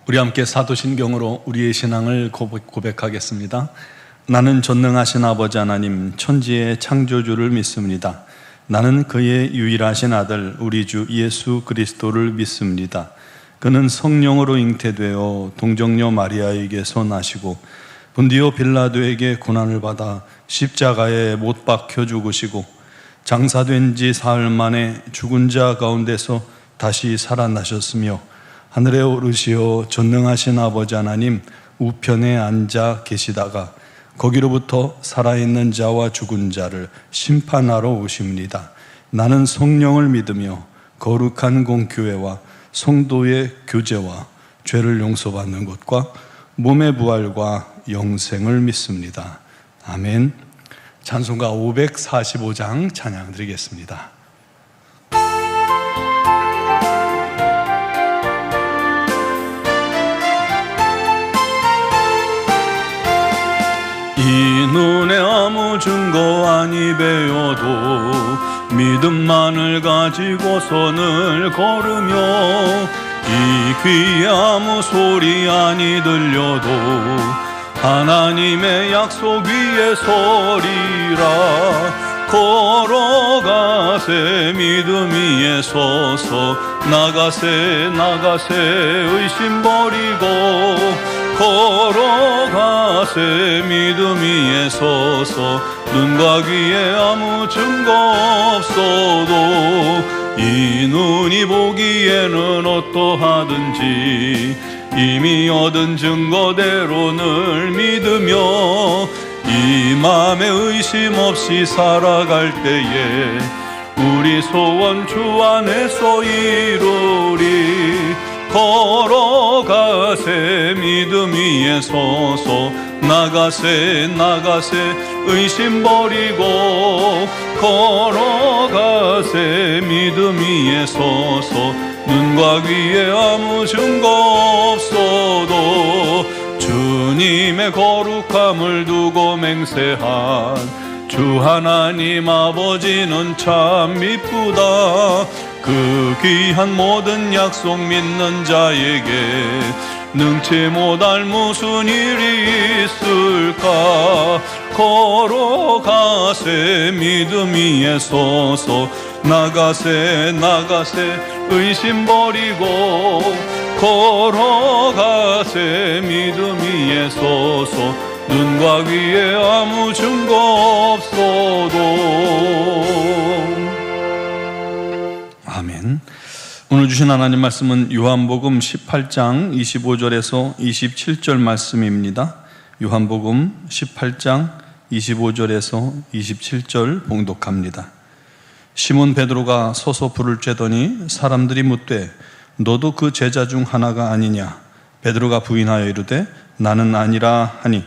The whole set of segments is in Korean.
우리 함께 사도신경으로 우리의 신앙을 고백하겠습니다. 나는 전능하신 아버지 하나님 천지의 창조주를 믿습니다. 나는 그의 유일하신 아들 우리 주 예수 그리스도를 믿습니다. 그는 성령으로 잉태되어 동정녀 마리아에게서 나시고 본디오 빌라도에게 고난을 받아 십자가에 못 박혀 죽으시고 장사된 지 사흘 만에 죽은 자 가운데서 다시 살아나셨으며 하늘에 오르시어 전능하신 아버지 하나님 우편에 앉아 계시다가 거기로부터 살아있는 자와 죽은 자를 심판하러 오십니다. 나는 성령을 믿으며 거룩한 공교회와 성도의 교제와 죄를 용서받는 것과 몸의 부활과 영생을 믿습니다. 아멘. 찬송가 545장 찬양 드리겠습니다. 이 눈에 아무 증거 아니 배워도 믿음만을 가지고선을 걸으며 이 귀에 아무 소리 아니 들려도 하나님의 약속 위에 서리라. 걸어가세 믿음 위에 서서 나가세 의심 버리고 걸어가세 믿음 위에 서서 눈과 귀에 아무 증거 없어도 이 눈이 보기에는 어떠하든지 이미 얻은 증거대로 늘 믿으며 이 맘에 의심 없이 살아갈 때에 우리 소원 주 안에서 이루리. 걸어가세 믿음 위에 서서 나가세 의심 버리고 걸어가세 믿음 위에 서서 눈과 귀에 아무 증거 없어도 주님의 거룩함을 두고 맹세한 주 하나님 아버지는 참 미쁘다. 그 귀한 모든 약속 믿는 자에게 능치 못할 무슨 일이 있을까. 걸어가세 믿음 위에 서서 나가세 의심 버리고 걸어가세 믿음 위에 서서 눈과 귀에 아무 증거 없어도. 아멘. 오늘 주신 하나님 말씀은 요한복음 18장 25절에서 27절 말씀입니다. 요한복음 18장 25절에서 27절 봉독합니다. 시몬 베드로가 서서 불을 쬐더니 사람들이 묻되 너도 그 제자 중 하나가 아니냐. 베드로가 부인하여 이르되 나는 아니라 하니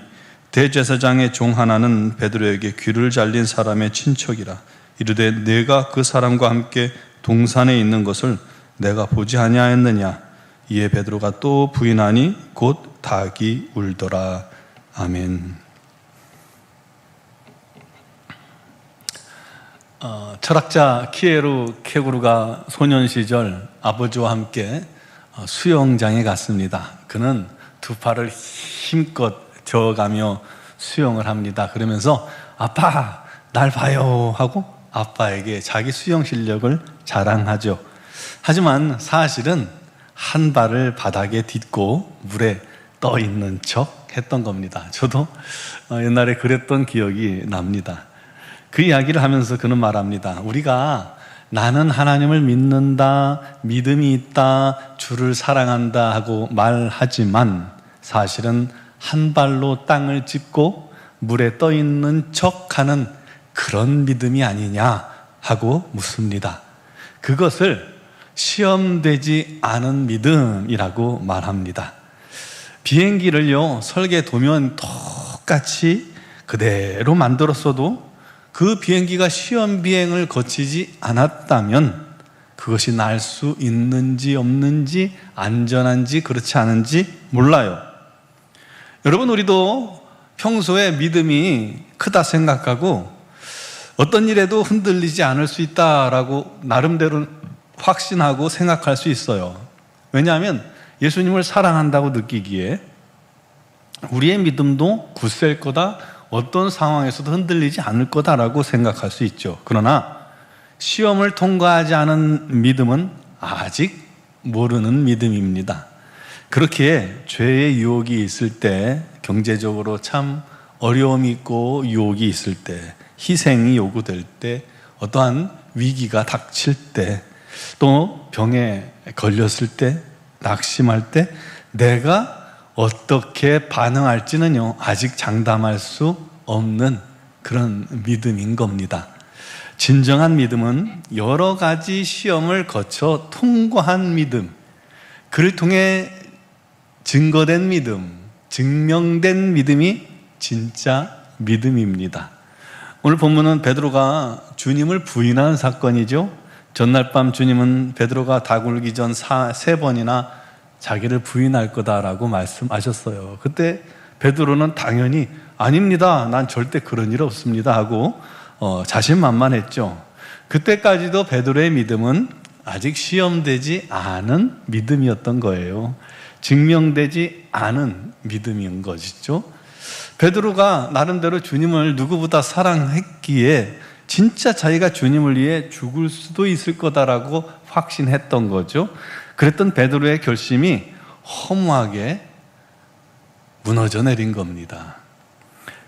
대제사장의 종 하나는 베드로에게 귀를 잘린 사람의 친척이라. 이르되 내가 그 사람과 함께 동산에 있는 것을 내가 보지 아니하였느냐. 이에 베드로가 또 부인하니 곧 닭이 울더라. 아멘. 철학자 키에루 케구르가 소년 시절 아버지와 함께 수영장에 갔습니다. 그는 두 팔을 힘껏 저어가며 수영을 합니다. 그러면서 아빠 날 봐요 하고 아빠에게 자기 수영 실력을 자랑하죠. 하지만 사실은 한 발을 바닥에 딛고 물에 떠 있는 척 했던 겁니다. 저도 옛날에 그랬던 기억이 납니다. 그 이야기를 하면서 그는 말합니다. 우리가 나는 하나님을 믿는다, 믿음이 있다, 주를 사랑한다 하고 말하지만 사실은 한 발로 땅을 짚고 물에 떠 있는 척하는 그런 믿음이 아니냐 하고 묻습니다. 그것을 시험되지 않은 믿음이라고 말합니다. 비행기를요, 설계 도면 똑같이 그대로 만들었어도 그 비행기가 시험 비행을 거치지 않았다면 그것이 날 수 있는지 없는지, 안전한지 그렇지 않은지 몰라요. 여러분, 우리도 평소에 믿음이 크다 생각하고 어떤 일에도 흔들리지 않을 수 있다라고 나름대로 확신하고 생각할 수 있어요. 왜냐하면 예수님을 사랑한다고 느끼기에 우리의 믿음도 굳셀 거다, 어떤 상황에서도 흔들리지 않을 거다라고 생각할 수 있죠. 그러나 시험을 통과하지 않은 믿음은 아직 모르는 믿음입니다. 그렇게 죄의 유혹이 있을 때, 경제적으로 참 어려움이 있고 유혹이 있을 때, 희생이 요구될 때, 어떠한 위기가 닥칠 때, 또 병에 걸렸을 때, 낙심할 때 내가 어떻게 반응할지는요, 아직 장담할 수 없는 그런 믿음인 겁니다. 진정한 믿음은 여러 가지 시험을 거쳐 통과한 믿음, 그를 통해 증거된 믿음, 증명된 믿음이 진짜 믿음입니다. 오늘 본문은 베드로가 주님을 부인한 사건이죠. 전날 밤 주님은 베드로가 다 굴기 전 3번이나 자기를 부인할 거다라고 말씀하셨어요. 그때 베드로는 당연히 아닙니다, 난 절대 그런 일 없습니다 하고 자신만만했죠. 그때까지도 베드로의 믿음은 아직 시험되지 않은 믿음이었던 거예요. 증명되지 않은 믿음인 것이죠. 베드로가 나름대로 주님을 누구보다 사랑했기에 진짜 자기가 주님을 위해 죽을 수도 있을 거다라고 확신했던 거죠. 그랬던 베드로의 결심이 허무하게 무너져 내린 겁니다.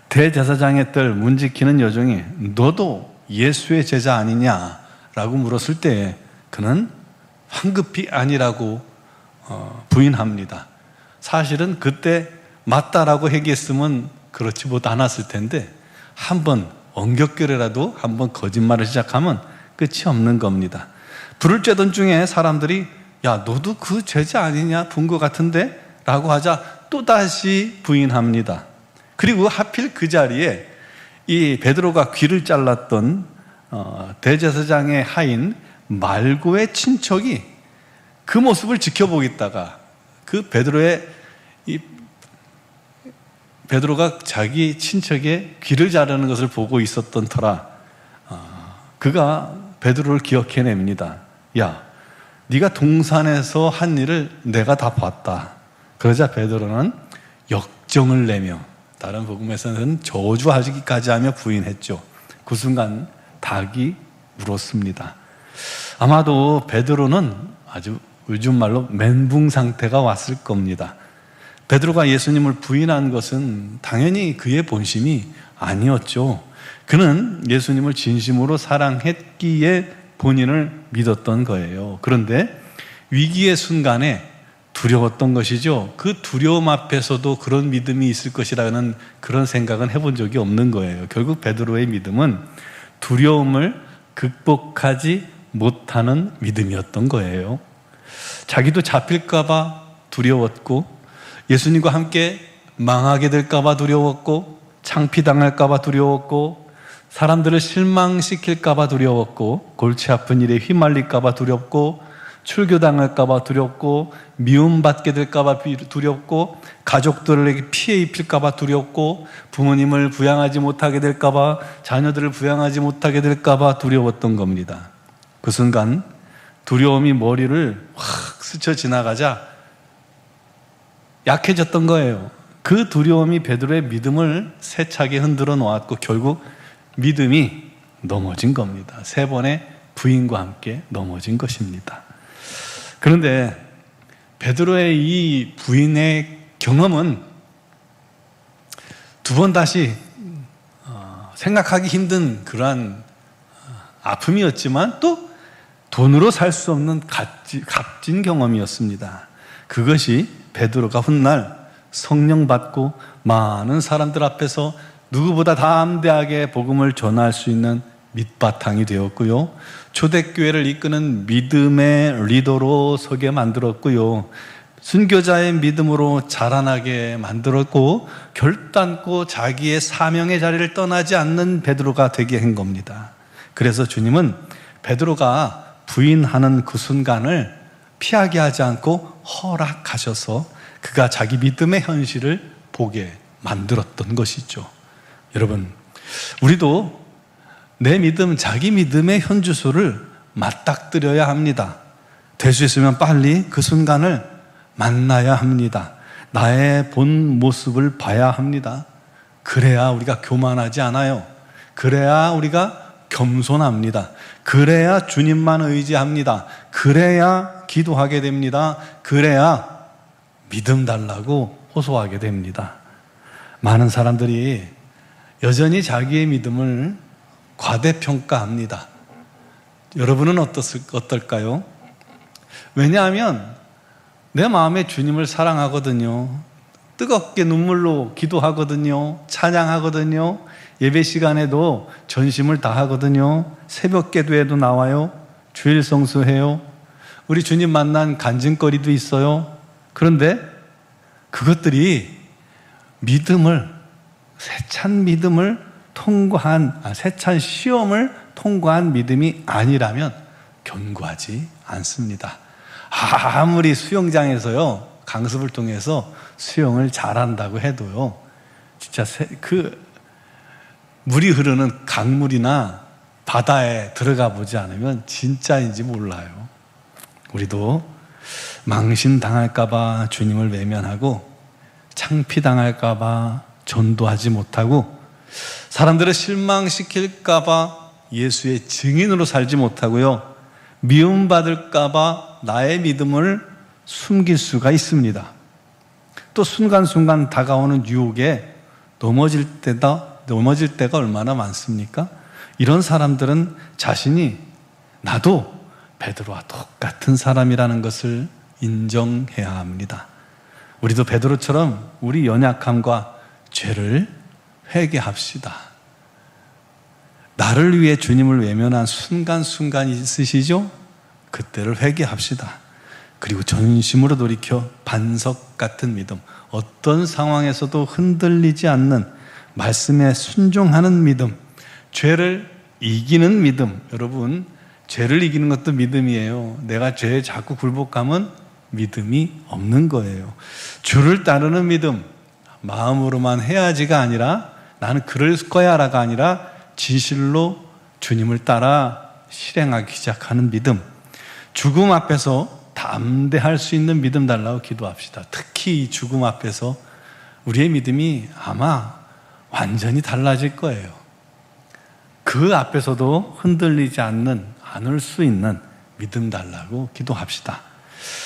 대제사장의 딸 문 지키는 여종이 너도 예수의 제자 아니냐라고 물었을 때 그는 황급히 아니라고 부인합니다. 사실은 그때 맞다라고 얘기했으면 그렇지 못 않았을 텐데 한번 엉겹결에라도 한번 거짓말을 시작하면 끝이 없는 겁니다. 불을 쬐던 중에 사람들이 야 너도 그 제자 아니냐 본 것 같은데? 라고 하자 또다시 부인합니다. 그리고 하필 그 자리에 이 베드로가 귀를 잘랐던 대제사장의 하인 말고의 친척이 그 모습을 지켜보겠다가 그 베드로가 자기 친척의 귀를 자르는 것을 보고 있었던 터라 그가 베드로를 기억해냅니다. 야, 네가 동산에서 한 일을 내가 다 봤다. 그러자 베드로는 역정을 내며, 다른 복음에서는 저주하기까지 하며 부인했죠. 그 순간 닭이 울었습니다. 아마도 베드로는 아주 요즘 말로 멘붕 상태가 왔을 겁니다. 베드로가 예수님을 부인한 것은 당연히 그의 본심이 아니었죠. 그는 예수님을 진심으로 사랑했기에 본인을 믿었던 거예요. 그런데 위기의 순간에 두려웠던 것이죠. 그 두려움 앞에서도 그런 믿음이 있을 것이라는 그런 생각은 해본 적이 없는 거예요. 결국 베드로의 믿음은 두려움을 극복하지 못하는 믿음이었던 거예요. 자기도 잡힐까 봐 두려웠고, 예수님과 함께 망하게 될까 봐 두려웠고, 창피당할까 봐 두려웠고, 사람들을 실망시킬까 봐 두려웠고, 골치 아픈 일에 휘말릴까 봐 두렵고, 출교당할까 봐 두렵고, 미움받게 될까 봐 두렵고, 가족들에게 피해 입힐까 봐 두렵고, 부모님을 부양하지 못하게 될까 봐, 자녀들을 부양하지 못하게 될까 봐 두려웠던 겁니다. 그 순간 두려움이 머리를 확 스쳐 지나가자 약해졌던 거예요. 그 두려움이 베드로의 믿음을 세차게 흔들어 놓았고 결국 믿음이 넘어진 겁니다. 3번의 부인과 함께 넘어진 것입니다. 그런데 베드로의 이 부인의 경험은 두 번 다시 생각하기 힘든 그러한 아픔이었지만 또 돈으로 살 수 없는 값진 경험이었습니다. 그것이 베드로가 훗날 성령 받고 많은 사람들 앞에서 누구보다 담대하게 복음을 전할 수 있는 밑바탕이 되었고요. 초대교회를 이끄는 믿음의 리더로 서게 만들었고요. 순교자의 믿음으로 자라나게 만들었고 결단코 자기의 사명의 자리를 떠나지 않는 베드로가 되게 한 겁니다. 그래서 주님은 베드로가 부인하는 그 순간을 피하게 하지 않고 허락하셔서 그가 자기 믿음의 현실을 보게 만들었던 것이죠. 여러분, 우리도 내 믿음, 자기 믿음의 현주소를 맞닥뜨려야 합니다. 될 수 있으면 빨리 그 순간을 만나야 합니다. 나의 본 모습을 봐야 합니다. 그래야 우리가 교만하지 않아요. 그래야 우리가 겸손합니다. 그래야 주님만 의지합니다. 그래야 기도하게 됩니다. 그래야 믿음 달라고 호소하게 됩니다. 많은 사람들이 여전히 자기의 믿음을 과대평가합니다. 여러분은 어떨까요? 왜냐하면 내 마음에 주님을 사랑하거든요. 뜨겁게 눈물로 기도하거든요. 찬양하거든요. 예배 시간에도 전심을 다하거든요. 새벽 기도에도 나와요. 주일 성수해요. 우리 주님 만난 간증거리도 있어요. 그런데 그것들이 세찬 시험을 통과한 믿음이 아니라면 견고하지 않습니다. 아무리 수영장에서요, 강습을 통해서 수영을 잘한다고 해도요, 진짜 물이 흐르는 강물이나 바다에 들어가 보지 않으면 진짜인지 몰라요. 우리도 망신당할까봐 주님을 외면하고, 창피당할까봐 전도하지 못하고, 사람들을 실망시킬까봐 예수의 증인으로 살지 못하고요, 미움받을까봐 나의 믿음을 숨길 수가 있습니다. 또 순간순간 다가오는 유혹에 넘어질 때가 얼마나 많습니까? 이런 사람들은 자신이 나도 베드로와 똑같은 사람이라는 것을 인정해야 합니다. 우리도 베드로처럼 우리 연약함과 죄를 회개합시다. 나를 위해 주님을 외면한 순간순간이 있으시죠? 그때를 회개합시다. 그리고 전심으로 돌이켜 반석 같은 믿음, 어떤 상황에서도 흔들리지 않는 말씀에 순종하는 믿음, 죄를 이기는 믿음. 여러분, 죄를 이기는 것도 믿음이에요. 내가 죄에 자꾸 굴복하면 믿음이 없는 거예요. 주를 따르는 믿음, 마음으로만 해야지가 아니라 나는 그럴 거야라가 아니라 진실로 주님을 따라 실행하기 시작하는 믿음, 죽음 앞에서 담대할 수 있는 믿음 달라고 기도합시다. 특히 이 죽음 앞에서 우리의 믿음이 아마 완전히 달라질 거예요. 그 앞에서도 흔들리지 않을 수 있는 믿음 달라고 기도합시다.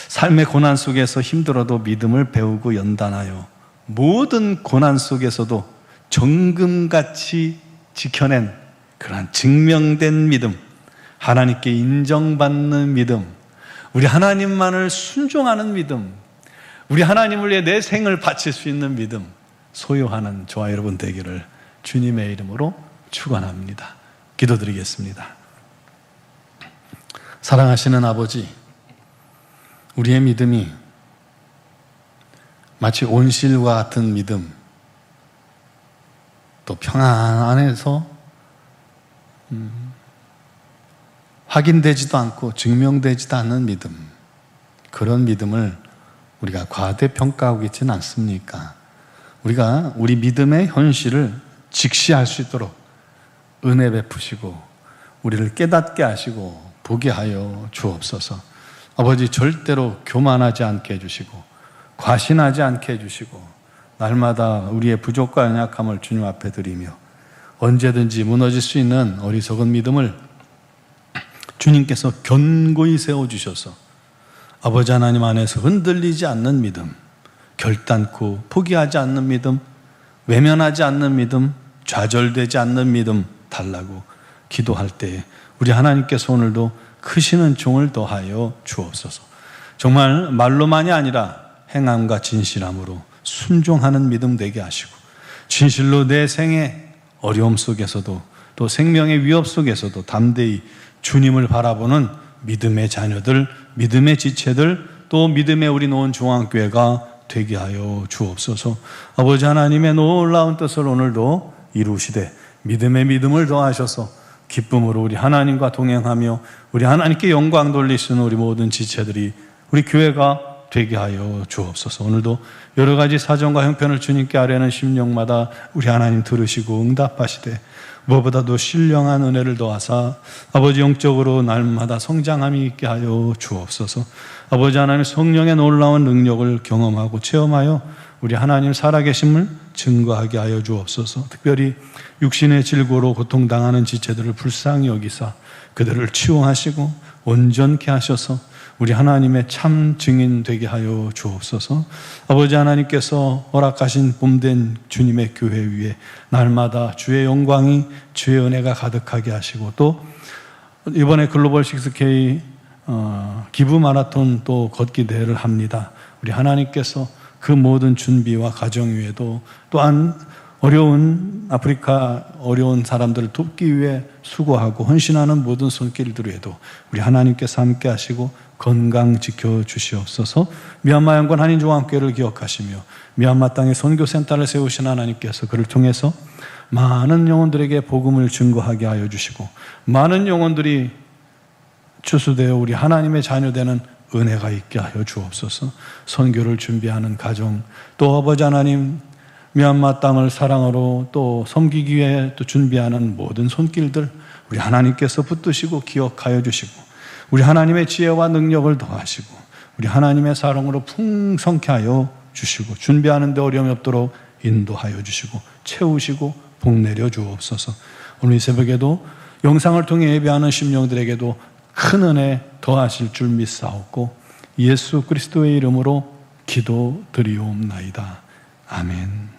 삶의 고난 속에서 힘들어도 믿음을 배우고 연단하여 모든 고난 속에서도 정금같이 지켜낸 그러한 증명된 믿음, 하나님께 인정받는 믿음, 우리 하나님만을 순종하는 믿음, 우리 하나님을 위해 내 생을 바칠 수 있는 믿음 소유하는 저와 여러분 되기를 주님의 이름으로 축원합니다. 기도드리겠습니다. 사랑하시는 아버지, 우리의 믿음이 마치 온실과 같은 믿음, 또 평안 안에서 확인되지도 않고 증명되지도 않는 믿음, 그런 믿음을 우리가 과대평가하고 있지는 않습니까? 우리가 우리 믿음의 현실을 직시할 수 있도록 은혜 베푸시고 우리를 깨닫게 하시고 보게 하여 주옵소서. 아버지, 절대로 교만하지 않게 해주시고 과신하지 않게 해주시고 날마다 우리의 부족과 연약함을 주님 앞에 드리며 언제든지 무너질 수 있는 어리석은 믿음을 주님께서 견고히 세워주셔서 아버지 하나님 안에서 흔들리지 않는 믿음, 결단코 포기하지 않는 믿음, 외면하지 않는 믿음, 좌절되지 않는 믿음 달라고 기도할 때 우리 하나님께서 오늘도 크시는 종을 더하여 주옵소서. 정말 말로만이 아니라 행함과 진실함으로 순종하는 믿음 되게 하시고 진실로 내 생의 어려움 속에서도 또 생명의 위협 속에서도 담대히 주님을 바라보는 믿음의 자녀들, 믿음의 지체들, 또 믿음의 우리 노원중앙교회가 되게 하여 주옵소서. 아버지 하나님의 놀라운 뜻을 오늘도 이루시되 믿음의 믿음을 더하셔서 기쁨으로 우리 하나님과 동행하며 우리 하나님께 영광 돌리시는 우리 모든 지체들이 우리 교회가 되게 하여 주옵소서. 오늘도 여러 가지 사정과 형편을 주님께 아뢰는 심령마다 우리 하나님 들으시고 응답하시되 무엇보다도 신령한 은혜를 더하사 아버지 영적으로 날마다 성장함이 있게 하여 주옵소서. 아버지 하나님 성령의 놀라운 능력을 경험하고 체험하여 우리 하나님 살아계심을 증거하게 하여 주옵소서. 특별히 육신의 질고로 고통당하는 지체들을 불쌍히 여기사 그들을 치유하시고 온전케 하셔서 우리 하나님의 참 증인 되게 하여 주옵소서. 아버지 하나님께서 허락하신 봄된 주님의 교회 위에 날마다 주의 영광이 주의 은혜가 가득하게 하시고 또 이번에 글로벌 6K 기부 마라톤 또 걷기 대회를 합니다. 우리 하나님께서 그 모든 준비와 가정 위에도 또한 어려운 아프리카 어려운 사람들을 돕기 위해 수고하고 헌신하는 모든 손길들에도 우리 하나님께서 함께 하시고 건강 지켜주시옵소서. 미얀마 연구원 한인종합교회를 기억하시며 미얀마 땅에 선교센터를 세우신 하나님께서 그를 통해서 많은 영혼들에게 복음을 증거하게 하여 주시고 많은 영혼들이 추수되어 우리 하나님의 자녀되는 은혜가 있게 하여 주옵소서. 선교를 준비하는 가정 또 아버지 하나님 미얀마 땅을 사랑으로 또 섬기기 위해 또 준비하는 모든 손길들 우리 하나님께서 붙드시고 기억하여 주시고 우리 하나님의 지혜와 능력을 더하시고 우리 하나님의 사랑으로 풍성케 하여 주시고 준비하는 데 어려움이 없도록 인도하여 주시고 채우시고 복 내려 주옵소서. 오늘 이 새벽에도 영상을 통해 예배하는 심령들에게도 큰 은혜 더하실 줄 믿사옵고 예수 그리스도의 이름으로 기도드리옵나이다. 아멘.